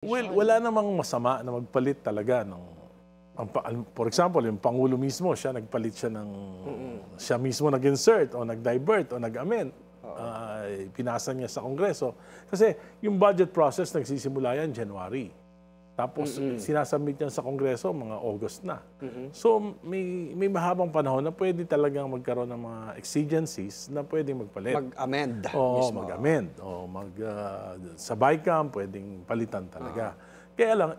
Well, wala namang masama na magpalit talaga ng for example, yung Pangulo mismo, nagpalit siya ng siya mismo nag-insert o nag-divert o nag-amend. Pinasa niya sa Kongreso. Kasi yung budget process nagsisimula yan January. Tapos sinasubmit niya sa Kongreso mga August na. So may mahabang panahon na pwede talagang magkaroon ng mga exigencies na pwedeng magpalit. Mag-amend. Oo, mag-amend. O sa BICAM, pwedeng palitan talaga. Kaya lang,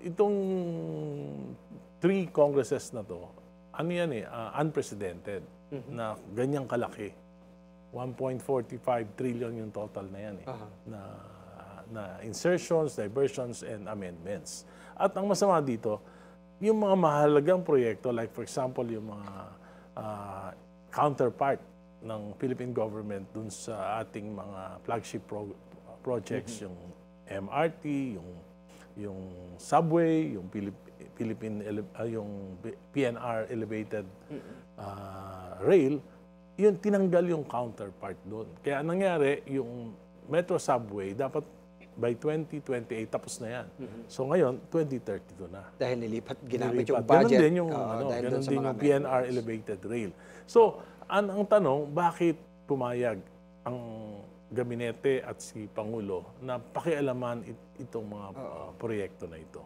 itong 3 Congresses na to, ano yan unprecedented na ganyang kalaki. 1.45 trillion yung total na yan na insertions, diversions, and amendments. At ang masama dito, yung mga mahalagang proyekto, like for example, yung mga counterpart ng Philippine government dun sa ating mga flagship projects, yung MRT, yung subway, yung yung PNR elevated rail, yun tinanggal yung counterpart doon. Kaya nangyari, yung Metro Subway dapat by 2028 tapos na yan. So ngayon 2032 na. Dahil ginamit yung budget. Ganon din yung ganon din yung PNR elevated rail. So ang tanong, bakit pumayag ang gabinete at si Pangulo na pakialaman itong mga proyekto na ito?